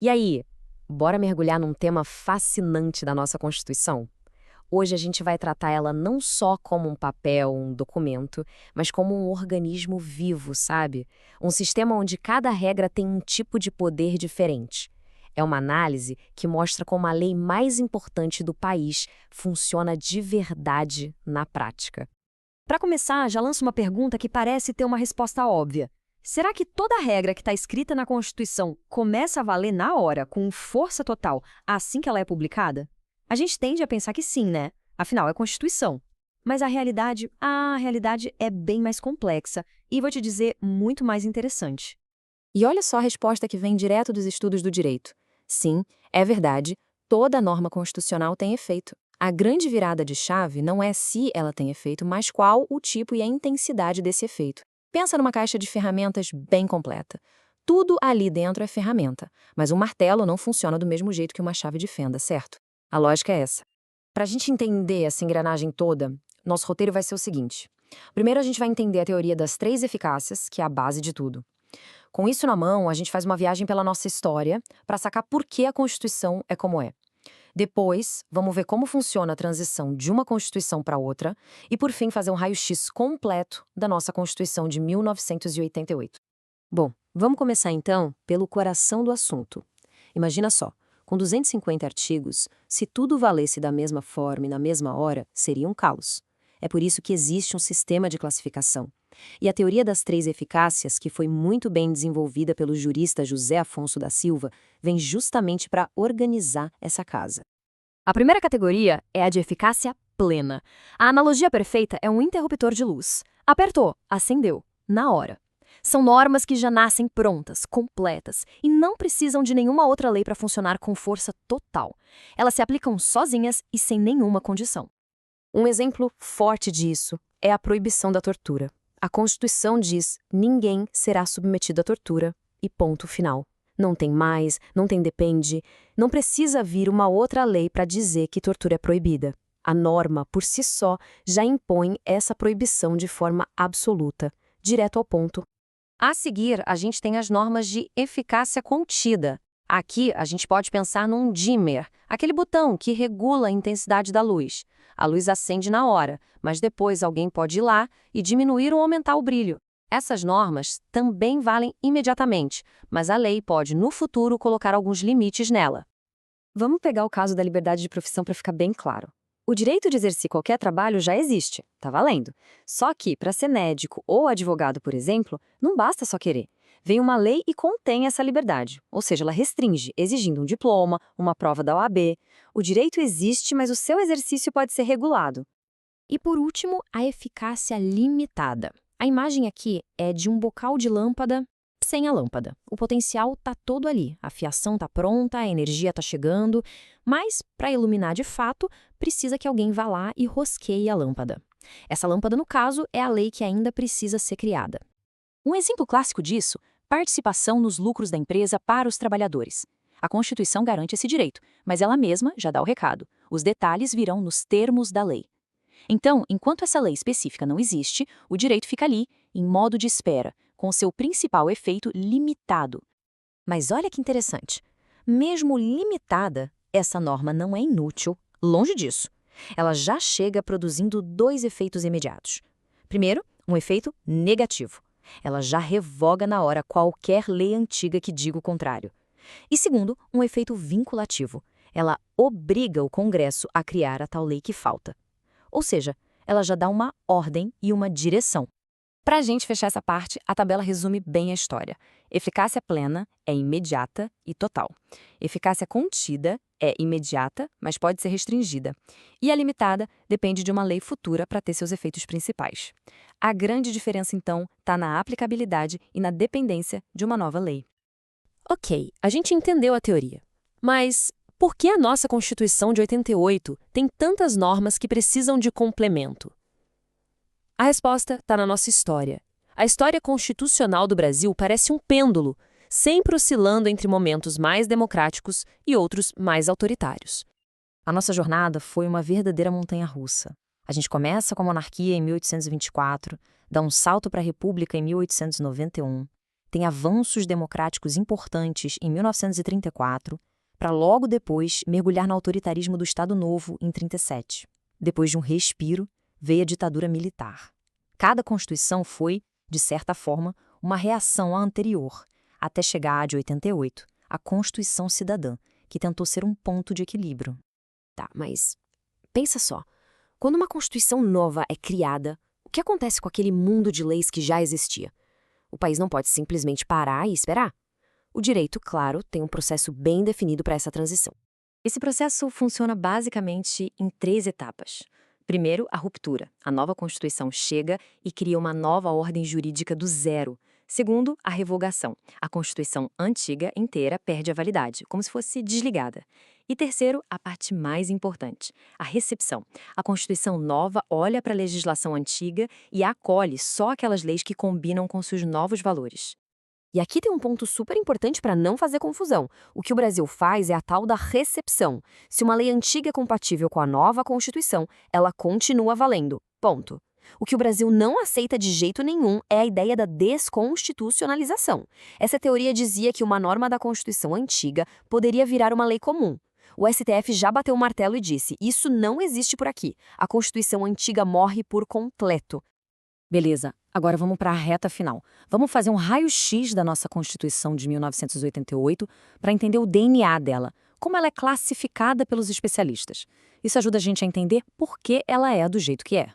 E aí, bora mergulhar num tema fascinante da nossa Constituição? Hoje a gente vai tratar ela não só como um papel, um documento, mas como um organismo vivo, sabe? Um sistema onde cada regra tem um tipo de poder diferente. É uma análise que mostra como a lei mais importante do país funciona de verdade na prática. Para começar, já lanço uma pergunta que parece ter uma resposta óbvia. Será que toda regra que está escrita na Constituição começa a valer na hora, com força total, assim que ela é publicada? A gente tende a pensar que sim, né? Afinal, é Constituição. Mas a realidade é bem mais complexa e, vou te dizer, muito mais interessante. E olha só a resposta que vem direto dos estudos do direito. Sim, é verdade, toda norma constitucional tem efeito. A grande virada de chave não é se ela tem efeito, mas qual o tipo e a intensidade desse efeito. Pensa numa caixa de ferramentas bem completa. Tudo ali dentro é ferramenta, mas um martelo não funciona do mesmo jeito que uma chave de fenda, certo? A lógica é essa. Para a gente entender essa engrenagem toda, nosso roteiro vai ser o seguinte. Primeiro a gente vai entender a teoria das três eficácias, que é a base de tudo. Com isso na mão, a gente faz uma viagem pela nossa história para sacar por que a Constituição é como é. Depois, vamos ver como funciona a transição de uma Constituição para outra e, por fim, fazer um raio-x completo da nossa Constituição de 1988. Bom, vamos começar então pelo coração do assunto. Imagina só, com 250 artigos, se tudo valesse da mesma forma e na mesma hora, seria um caos. É por isso que existe um sistema de classificação. E a teoria das três eficácias, que foi muito bem desenvolvida pelo jurista José Afonso da Silva, vem justamente para organizar essa casa. A primeira categoria é a de eficácia plena. A analogia perfeita é um interruptor de luz. Apertou, acendeu, na hora. São normas que já nascem prontas, completas, e não precisam de nenhuma outra lei para funcionar com força total. Elas se aplicam sozinhas e sem nenhuma condição. Um exemplo forte disso é a proibição da tortura. A Constituição diz: ninguém será submetido à tortura e ponto final. Não tem mais, não tem depende, não precisa vir uma outra lei para dizer que tortura é proibida. A norma, por si só, já impõe essa proibição de forma absoluta, direto ao ponto. A seguir, a gente tem as normas de eficácia contida. Aqui, a gente pode pensar num dimmer, aquele botão que regula a intensidade da luz. A luz acende na hora, mas depois alguém pode ir lá e diminuir ou aumentar o brilho. Essas normas também valem imediatamente, mas a lei pode, no futuro, colocar alguns limites nela. Vamos pegar o caso da liberdade de profissão para ficar bem claro. O direito de exercer qualquer trabalho já existe, tá valendo. Só que, para ser médico ou advogado, por exemplo, não basta só querer. Vem uma lei e contém essa liberdade, ou seja, ela restringe, exigindo um diploma, uma prova da OAB. O direito existe, mas o seu exercício pode ser regulado. E por último, a eficácia limitada. A imagem aqui é de um bocal de lâmpada sem a lâmpada. O potencial está todo ali, a fiação está pronta, a energia está chegando, mas para iluminar de fato, precisa que alguém vá lá e rosqueie a lâmpada. Essa lâmpada, no caso, é a lei que ainda precisa ser criada. Um exemplo clássico disso, participação nos lucros da empresa para os trabalhadores. A Constituição garante esse direito, mas ela mesma já dá o recado. Os detalhes virão nos termos da lei. Então, enquanto essa lei específica não existe, o direito fica ali, em modo de espera, com seu principal efeito limitado. Mas olha que interessante. Mesmo limitada, essa norma não é inútil, longe disso. Ela já chega produzindo dois efeitos imediatos. Primeiro, um efeito negativo. Ela já revoga na hora qualquer lei antiga que diga o contrário. E segundo, um efeito vinculativo. Ela obriga o Congresso a criar a tal lei que falta. Ou seja, ela já dá uma ordem e uma direção. Para a gente fechar essa parte, a tabela resume bem a história. Eficácia plena é imediata e total. Eficácia contida é imediata, mas pode ser restringida. E a limitada depende de uma lei futura para ter seus efeitos principais. A grande diferença, então, está na aplicabilidade e na dependência de uma nova lei. Ok, a gente entendeu a teoria. Mas por que a nossa Constituição de 88 tem tantas normas que precisam de complemento? A resposta está na nossa história. A história constitucional do Brasil parece um pêndulo, sempre oscilando entre momentos mais democráticos e outros mais autoritários. A nossa jornada foi uma verdadeira montanha-russa. A gente começa com a monarquia em 1824, dá um salto para a república em 1891, tem avanços democráticos importantes em 1934, para logo depois mergulhar no autoritarismo do Estado Novo em 37. Depois de um respiro, veio a ditadura militar. Cada Constituição foi, de certa forma, uma reação à anterior, até chegar à de 88, a Constituição Cidadã, que tentou ser um ponto de equilíbrio. Tá, mas pensa só. Quando uma Constituição nova é criada, o que acontece com aquele mundo de leis que já existia? O país não pode simplesmente parar e esperar. O direito, claro, tem um processo bem definido para essa transição. Esse processo funciona basicamente em 3 etapas. Primeiro, a ruptura. A nova Constituição chega e cria uma nova ordem jurídica do zero. Segundo, a revogação. A Constituição antiga inteira perde a validade, como se fosse desligada. E terceiro, a parte mais importante, a recepção. A Constituição nova olha para a legislação antiga e acolhe só aquelas leis que combinam com seus novos valores. E aqui tem um ponto super importante para não fazer confusão. O que o Brasil faz é a tal da recepção. Se uma lei antiga é compatível com a nova Constituição, ela continua valendo. Ponto. O que o Brasil não aceita de jeito nenhum é a ideia da desconstitucionalização. Essa teoria dizia que uma norma da Constituição antiga poderia virar uma lei comum. O STF já bateu o martelo e disse: isso não existe por aqui. A Constituição antiga morre por completo. Beleza, agora vamos para a reta final. Vamos fazer um raio-x da nossa Constituição de 1988 para entender o DNA dela, como ela é classificada pelos especialistas. Isso ajuda a gente a entender por que ela é do jeito que é.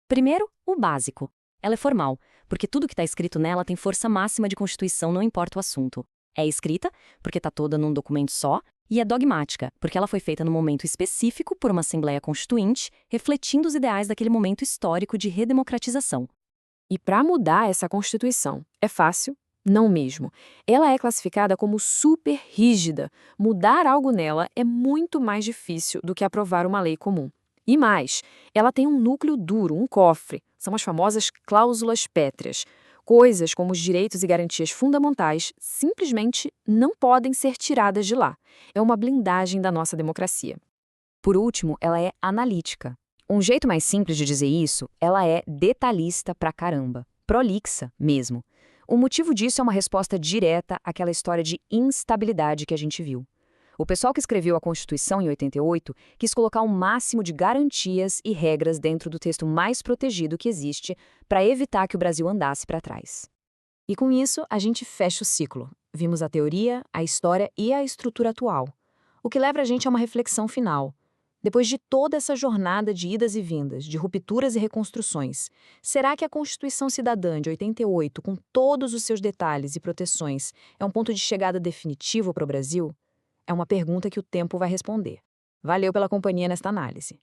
Primeiro, o básico. Ela é formal, porque tudo que está escrito nela tem força máxima de Constituição, não importa o assunto. É escrita, porque está toda num documento só, e é dogmática, porque ela foi feita num momento específico por uma Assembleia Constituinte, refletindo os ideais daquele momento histórico de redemocratização. E para mudar essa Constituição, é fácil? Não mesmo. Ela é classificada como super rígida. Mudar algo nela é muito mais difícil do que aprovar uma lei comum. E mais, ela tem um núcleo duro, um cofre. São as famosas cláusulas pétreas. Coisas como os direitos e garantias fundamentais simplesmente não podem ser tiradas de lá. É uma blindagem da nossa democracia. Por último, ela é analítica. Um jeito mais simples de dizer isso, ela é detalhista pra caramba. Prolixa mesmo. O motivo disso é uma resposta direta àquela história de instabilidade que a gente viu. O pessoal que escreveu a Constituição em 88 quis colocar um máximo de garantias e regras dentro do texto mais protegido que existe para evitar que o Brasil andasse para trás. E com isso, a gente fecha o ciclo. Vimos a teoria, a história e a estrutura atual. O que leva a gente a uma reflexão final. Depois de toda essa jornada de idas e vindas, de rupturas e reconstruções, será que a Constituição Cidadã de 88, com todos os seus detalhes e proteções, é um ponto de chegada definitivo para o Brasil? É uma pergunta que o tempo vai responder. Valeu pela companhia nesta análise.